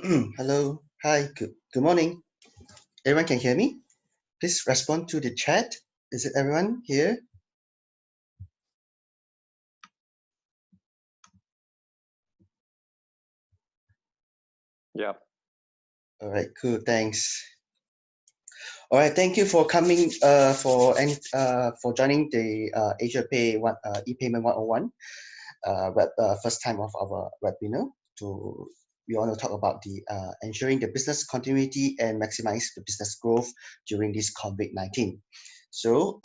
Hello. Hi. Good morning. Everyone can hear me? Please respond to the chat. Is it everyone here? Yeah. All right. Cool. Thanks. All right. Thank you for coming. For joining the AsiaPay ePayment 101. First time of our webinar. We want to talk about the ensuring the business continuity and maximize the business growth during this COVID-19. So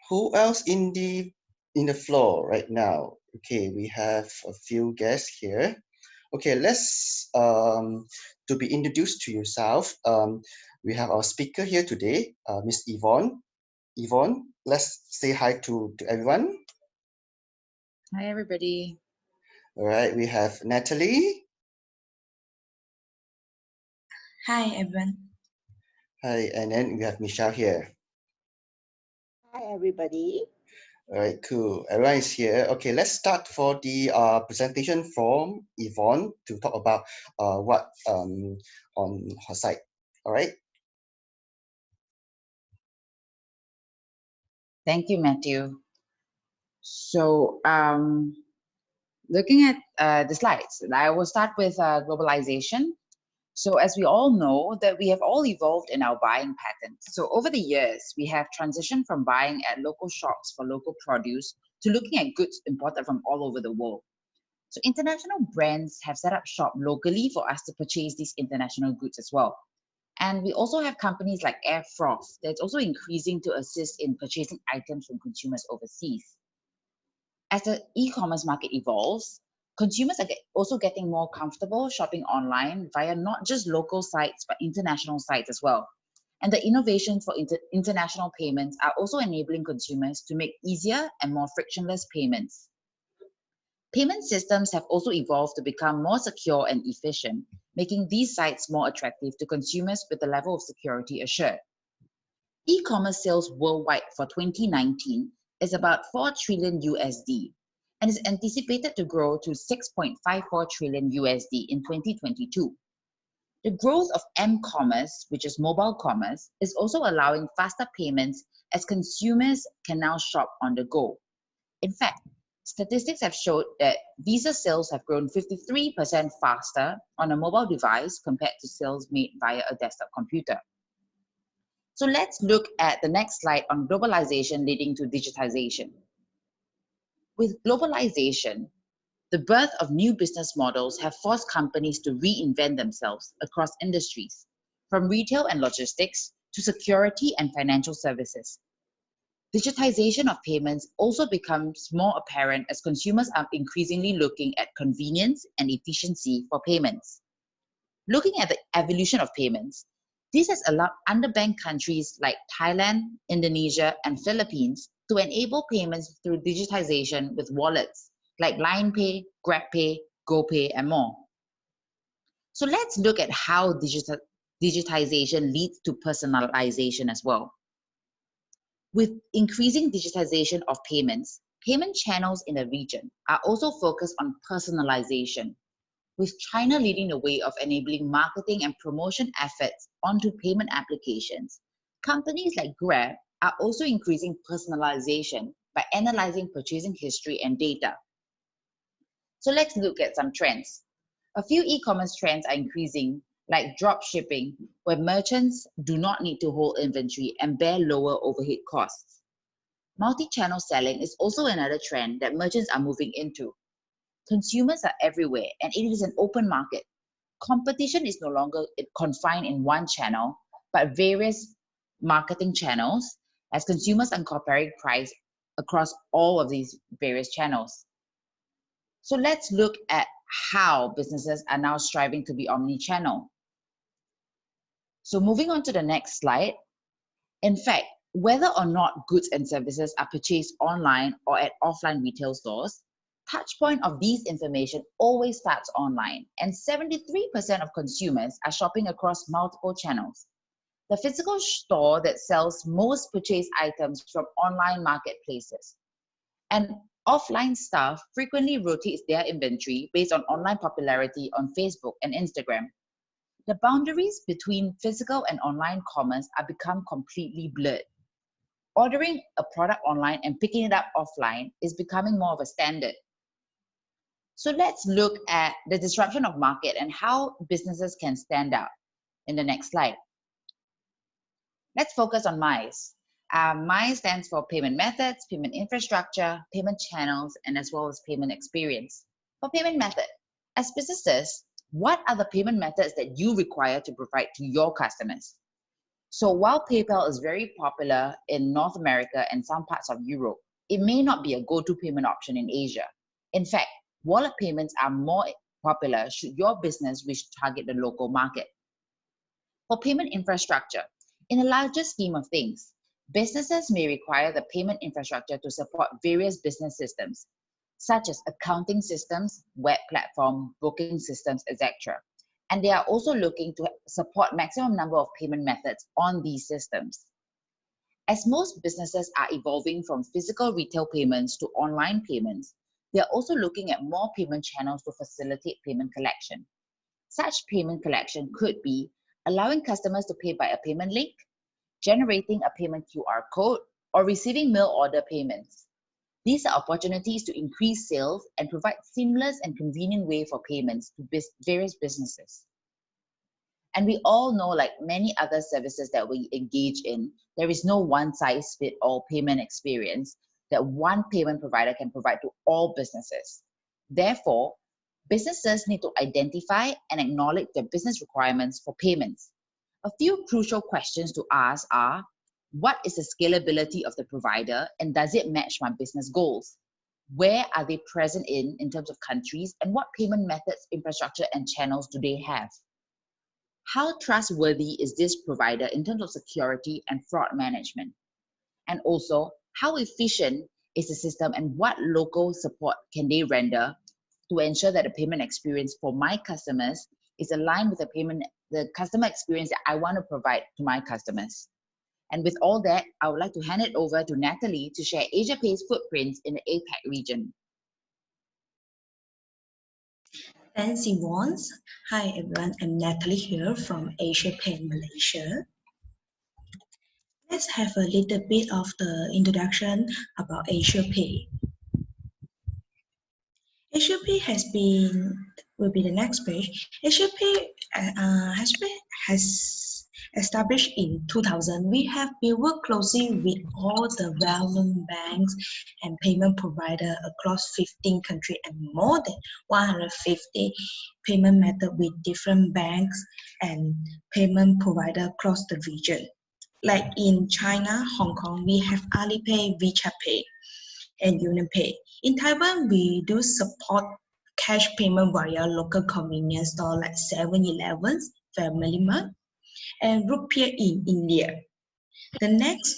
who else in the floor right now? Okay, we have a few guests here. Okay, let's to be introduced to yourself. We have our speaker here today, Miss Yvonne. Yvonne, let's say hi to everyone. Hi, everybody. All right, we have Natalie. Hi, everyone. Hi, and then we have Michelle here. Hi, everybody. All right, cool. Everyone is here. Okay, let's start for the presentation from Yvonne to talk about what on her side. All right. Thank you, Matthew. So, looking at the slides, I will start with globalization. So, as we all know, that we have all evolved in our buying patterns. So, over the years, we have transitioned from buying at local shops for local produce to looking at goods imported from all over the world. So, international brands have set up shop locally for us to purchase these international goods as well. And we also have companies like Air France that's also increasing to assist in purchasing items from consumers overseas. As the e-commerce market evolves, consumers are also getting more comfortable shopping online via not just local sites, but international sites as well. And the innovations for international payments are also enabling consumers to make easier and more frictionless payments. Payment systems have also evolved to become more secure and efficient, making these sites more attractive to consumers with a level of security assured. E-commerce sales worldwide for 2019 is about 4 trillion USD and is anticipated to grow to 6.54 trillion USD in 2022. The growth of m-commerce, which is mobile commerce, is also allowing faster payments as consumers can now shop on the go. In fact, statistics have showed that Visa sales have grown 53% faster on a mobile device compared to sales made via a desktop computer. So let's look at the next slide on globalization leading to digitization. With globalization, the birth of new business models have forced companies to reinvent themselves across industries, from retail and logistics to security and financial services. Digitization of payments also becomes more apparent as consumers are increasingly looking at convenience and efficiency for payments. Looking at the evolution of payments, this has allowed underbanked countries like Thailand, Indonesia, and Philippines to enable payments through digitization with wallets like LinePay, GrabPay, GoPay, and more. So let's look at how digitization leads to personalization as well. With increasing digitization of payments, payment channels in the region are also focused on personalization, with China leading the way of enabling marketing and promotion efforts onto payment applications. Companies like Grab are also increasing personalization by analyzing purchasing history and data. So let's look at some trends. A few e-commerce trends are increasing, like drop shipping, where merchants do not need to hold inventory and bear lower overhead costs. Multi-channel selling is also another trend that merchants are moving into. Consumers are everywhere and it is an open market. Competition is no longer confined in one channel, but various marketing channels as consumers are comparing price across all of these various channels. So let's look at how businesses are now striving to be omni-channel. So moving on to the next slide. In fact, whether or not goods and services are purchased online or at offline retail stores, touchpoint of these information always starts online, and 73% of consumers are shopping across multiple channels. The physical store that sells most purchased items from online marketplaces. And offline staff frequently rotates their inventory based on online popularity on Facebook and Instagram. The boundaries between physical and online commerce are become completely blurred. Ordering a product online and picking it up offline is becoming more of a standard. So let's look at the disruption of market and how businesses can stand out in the next slide. Let's focus on MICE. MICE stands for payment methods, payment infrastructure, payment channels, and as well as payment experience. For payment method, as businesses, what are the payment methods that you require to provide to your customers? So while PayPal is very popular in North America and some parts of Europe, it may not be a go-to payment option in Asia. In fact, wallet payments are more popular should your business wish to target the local market. For payment infrastructure, in a larger scheme of things, businesses may require the payment infrastructure to support various business systems, such as accounting systems, web platform, booking systems, etc. And they are also looking to support maximum number of payment methods on these systems. As most businesses are evolving from physical retail payments to online payments, they are also looking at more payment channels to facilitate payment collection. Such payment collection could be allowing customers to pay by a payment link, generating a payment QR code, or receiving mail order payments. These are opportunities to increase sales and provide seamless and convenient way for payments to various businesses. And we all know, like many other services that we engage in, there is no one-size-fits-all payment experience that one payment provider can provide to all businesses. Therefore, businesses need to identify and acknowledge their business requirements for payments. A few crucial questions to ask are, what is the scalability of the provider and does it match my business goals? Where are they present in terms of countries, and what payment methods, infrastructure, and channels do they have? How trustworthy is this provider in terms of security and fraud management? And also, how efficient is the system and what local support can they render to ensure that the payment experience for my customers is aligned with the customer experience that I want to provide to my customers? And with all that, I would like to hand it over to Natalie to share AsiaPay's footprints in the APAC region. Thanks, Yvonne. Hi, everyone. I'm Natalie here from AsiaPay Malaysia. Let's have a little bit of the introduction about AsiaPay. AsiaPay will be the next page. AsiaPay has established in 2000. We have been working closely with all the well-known banks and payment providers across 15 countries and more than 150 payment methods with different banks and payment providers across the region. Like in China, Hong Kong, we have AliPay, WeChat Pay, and UnionPay. In Taiwan, we do support cash payment via local convenience store like 7-Eleven, Family Mart, and Rupiah in India. The next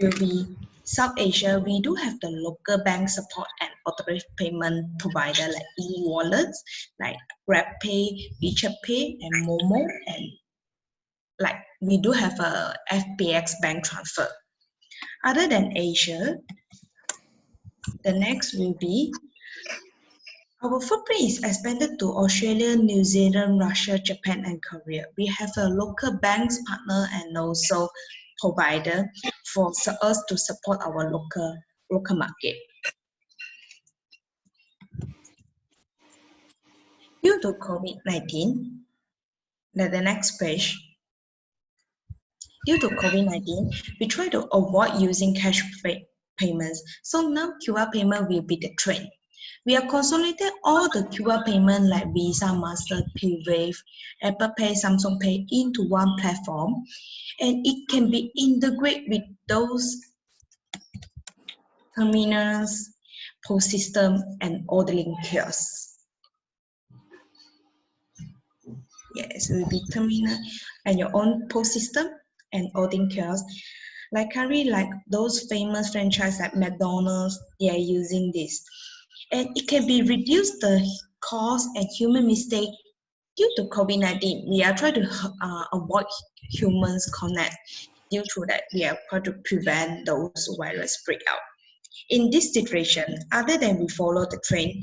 will be South Asia. We do have the local bank support and authorized payment provider like eWallets, like GrabPay, WeChat Pay, and Momo, and like we do have a FPX bank transfer. Other than Asia, the next will be our footprint is expanded to Australia, New Zealand, Russia, Japan, and Korea. We have a local banks partner and also provider for us to support our local market. Due to COVID-19, the next page. Due to COVID-19, we try to avoid using cash payments. So now QR payment will be the trend. We are consolidating all the QR payment like Visa, Master, PayWave, Apple Pay, Samsung Pay into one platform, and it can be integrated with those terminals, POS system, and ordering kiosks. Yes, it will be terminal and your own POS system and ordering kiosks. Like currently, like those famous franchise like McDonald's, they are using this. And it can be reduced the cost and human mistake due to COVID-19. We are trying to avoid humans connect. due to that, we have got to prevent those virus breakout. In this situation, other than we follow the trend,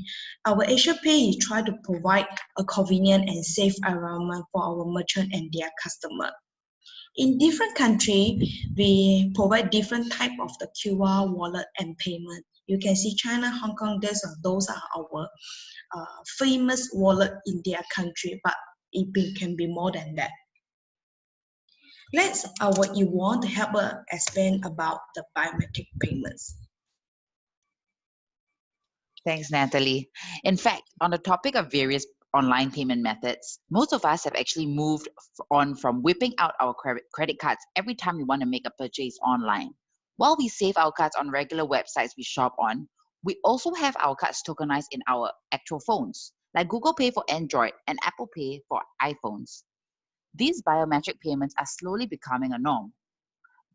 our AsiaPay is try to provide a convenient and safe environment for our merchant and their customer. In different countries, we provide different type of the QR wallet and payment. You can see China, Hong Kong, those are our famous wallet in their country, but it can be more than that. Let's our Yvonne to help us explain about the biometric payments. Thanks, Natalie. In fact, on the topic of various online payment methods, most of us have actually moved on from whipping out our credit cards every time we want to make a purchase online. While we save our cards on regular websites we shop on, we also have our cards tokenized in our actual phones, like Google Pay for Android and Apple Pay for iPhones. These biometric payments are slowly becoming a norm.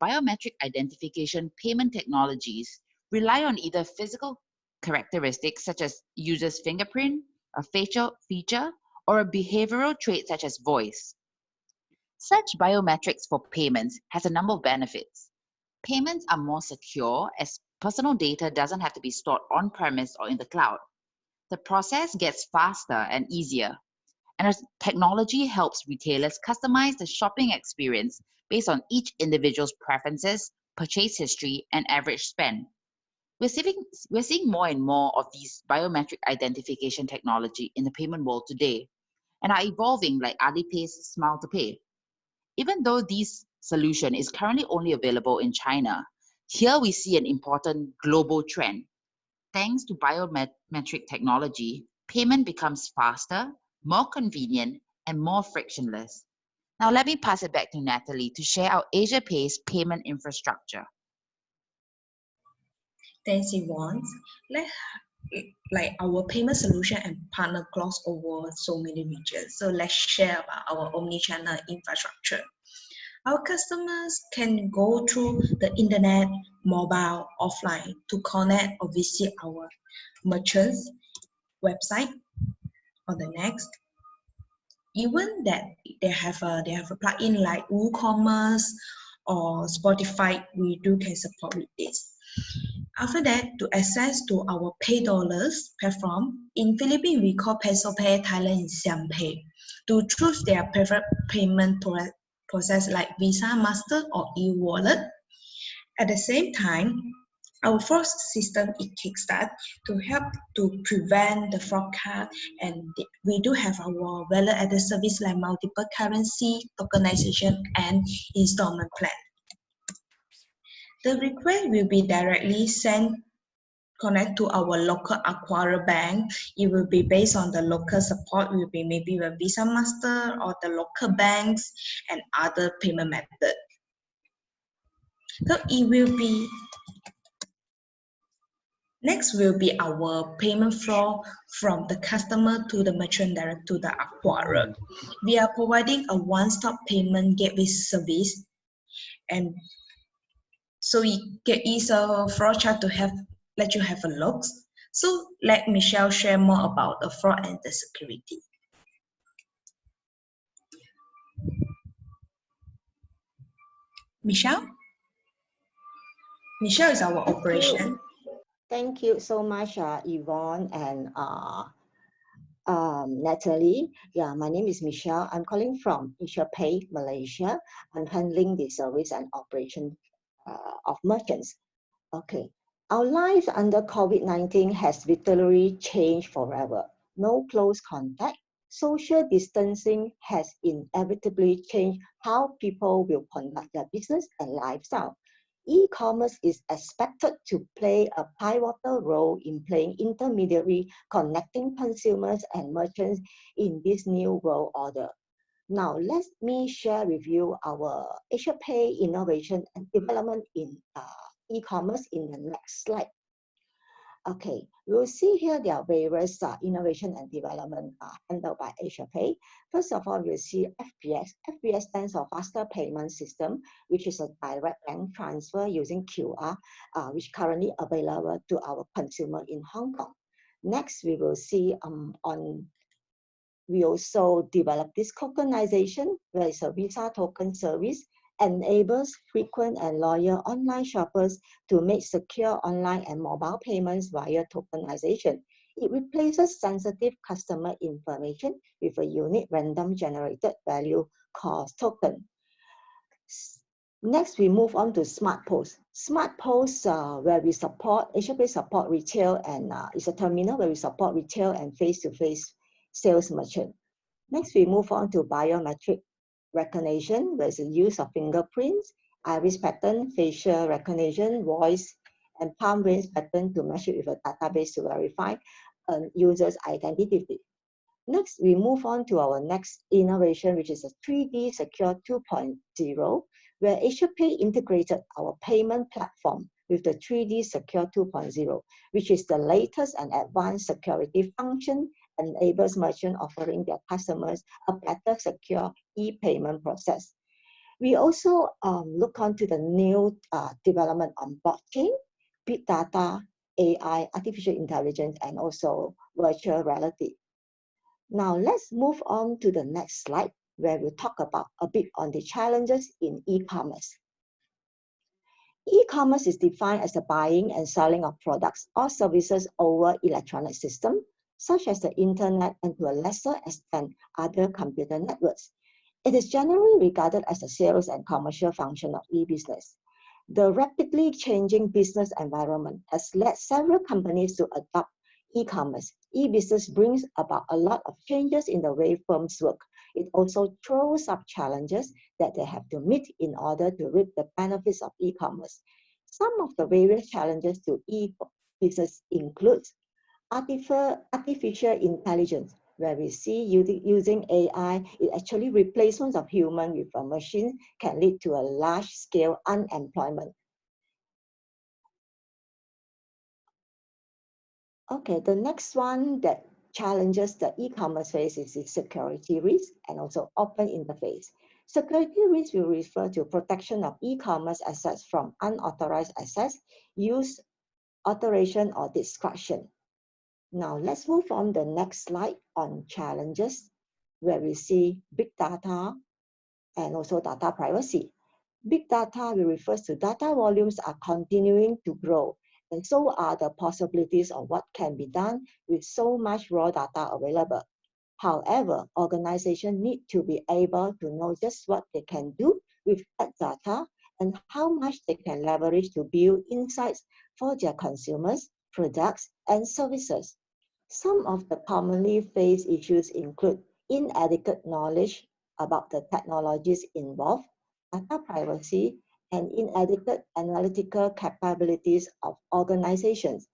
Biometric identification payment technologies rely on either physical characteristics such as user's fingerprint, a facial feature, or a behavioral trait such as voice. Such biometrics for payments has a number of benefits. Payments are more secure as personal data doesn't have to be stored on-premise or in the cloud. The process gets faster and easier, and as technology helps retailers customize the shopping experience based on each individual's preferences, purchase history, and average spend. We're seeing more and more of these biometric identification technology in the payment world today and are evolving like AliPay's Smile to Pay. Even though this solution is currently only available in China, here we see an important global trend. Thanks to biometric technology, payment becomes faster, more convenient, and more frictionless. Now let me pass it back to Natalie to share our AsiaPay's payment infrastructure. Thanks, Yvonne. Like our payment solution and partner cross over so many regions. So let's share about our omni-channel infrastructure. Our customers can go through the internet, mobile, offline to connect or visit our merchants website on the next. Even that they have a plugin like WooCommerce or Spotify, we can support with this. After that, to access to our Pay Dollars platform, in Philippines we call PesoPay, Thailand is AsiaPay. To choose their preferred payment process like Visa, Master or eWallet. At the same time, our fraud system is kickstart to help to prevent the fraud card, and we do have our value-added service like multiple currency, tokenization, and installment plan. The request will be directly sent connect to our local acquirer bank. It will be based on the local support, will be maybe a Visa Master or the local banks and other payment method. So it will be, next will be our payment flow from the customer to the merchant direct to the acquirer. We are providing a one-stop payment gateway service, and so it's a fraud chart to let you have a look. So let Michelle share more about the fraud and the security. Michelle? Michelle is our operation. Thank you so much, Yvonne and Natalie. Yeah, my name is Michelle. I'm calling from AsiaPay, Malaysia. I'm handling the service and operation of merchants. Okay, our life under COVID-19 has literally changed forever. No close contact. Social distancing has inevitably changed how people will conduct their business and lifestyle. E-commerce is expected to play a pivotal role in playing intermediary, connecting consumers and merchants in this new world order. Now, let me share with you our AsiaPay innovation and development in e-commerce in the next slide. Okay, we'll see here there are various innovation and development handled by AsiaPay. First of all, we'll see FPS. FPS stands for Faster Payment System, which is a direct bank transfer using QR, which currently available to our consumer in Hong Kong. Next, we will see we also develop this tokenization, where it's a Visa token service, enables frequent and loyal online shoppers to make secure online and mobile payments via tokenization. It replaces sensitive customer information with a unique random generated value called token. Next, we move on to Smart POS. Smart POS, where we support, AsiaPay support retail and it's a terminal where we support retail and face-to-face sales merchant. Next, we move on to biometric recognition, where it's the use of fingerprints, iris pattern, facial recognition, voice, and palm vein pattern to match it with a database to verify a user's identity. Next, we move on to our next innovation, which is a 3D Secure 2.0, where AsiaPay integrated our payment platform with the 3D Secure 2.0, which is the latest and advanced security function and enables merchants offering their customers a better secure e-payment process. We also look onto the new development on blockchain, big data, AI, artificial intelligence, and also virtual reality. Now let's move on to the next slide, where we'll talk about a bit on the challenges in e-commerce. E-commerce is defined as the buying and selling of products or services over electronic systems, such as the internet and to a lesser extent, other computer networks. It is generally regarded as a sales and commercial function of e-business. The rapidly changing business environment has led several companies to adopt e-commerce. E-business brings about a lot of changes in the way firms work. It also throws up challenges that they have to meet in order to reap the benefits of e-commerce. Some of the various challenges to e-business include artificial intelligence, where we see using AI, it actually replacement of human with a machine can lead to a large-scale unemployment. Okay, the next one that challenges the e-commerce phase is the security risk and also open interface. Security risk will refer to protection of e-commerce assets from unauthorized access, use, alteration, or destruction. Now let's move on the next slide on challenges, where we see big data and also data privacy. Big data will refer to data volumes are continuing to grow, and so are the possibilities of what can be done with so much raw data available. However, organizations need to be able to know just what they can do with that data and how much they can leverage to build insights for their consumers, products, and services. Some of the commonly faced issues include inadequate knowledge about the technologies involved, data privacy, and inadequate analytical capabilities of organizations.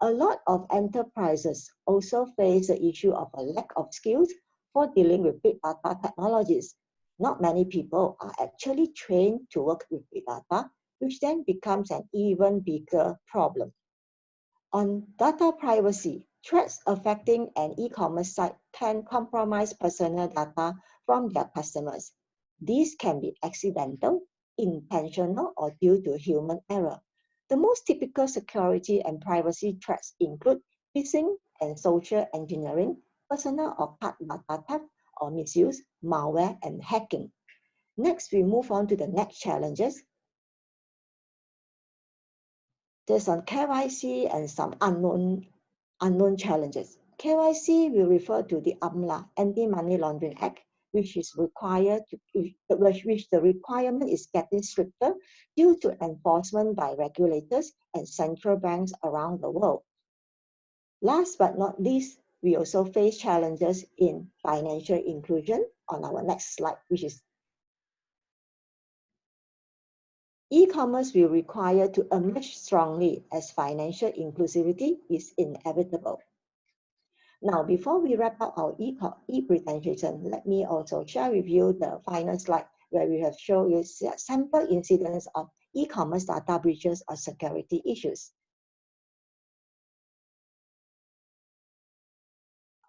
A lot of enterprises also face the issue of a lack of skills for dealing with big data technologies. Not many people are actually trained to work with big data, which then becomes an even bigger problem. On data privacy, threats affecting an e-commerce site can compromise personal data from their customers. These can be accidental, intentional, or due to human error. The most typical security and privacy threats include phishing and social engineering, personal or card data theft or misuse, malware, and hacking. Next, we move on to the next challenges. There's some KYC and some unknown challenges. KYC will refer to the AMLA, Anti-Money Laundering Act, which is required which the requirement is getting stricter due to enforcement by regulators and central banks around the world. Last but not least, we also face challenges in financial inclusion on our next slide, which is e-commerce will require to emerge strongly as financial inclusivity is inevitable. Now, before we wrap up our e-presentation, let me also share with you the final slide where we have shown you sample incidents of e-commerce data breaches or security issues.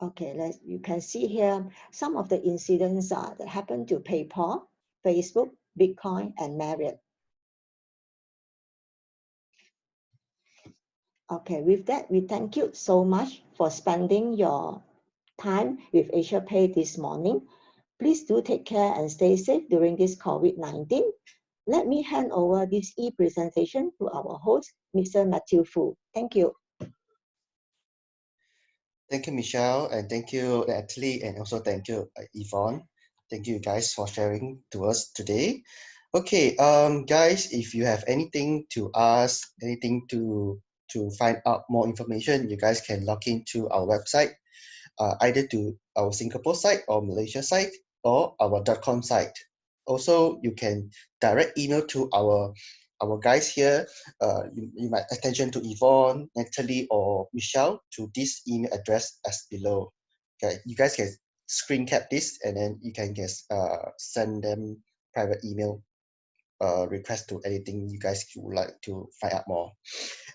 Okay, you can see here some of the incidents that happened to PayPal, Facebook, Bitcoin, and Marriott. Okay, with that, we thank you so much for spending your time with AsiaPay this morning. Please do take care and stay safe during this COVID-19. Let me hand over this e-presentation to our host, Mr. Matthew Fu. Thank you. Thank you, Michelle, and thank you, Natalie, and also thank you, Yvonne. Thank you guys for sharing to us today. Okay, guys, if you have anything to ask, anything to find out more information, you guys can log into our website, either to our Singapore site or Malaysia site or our .com site. Also, you can direct email to our guys here. You might attention to Yvonne, Natalie, or Michelle to this email address as below. Okay, you guys can screen cap this and then you can just send them private email request to anything you guys would like to find out more.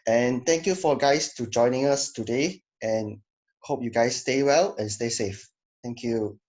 And thank you for guys to joining us today, and hope you guys stay well and stay safe. Thank you.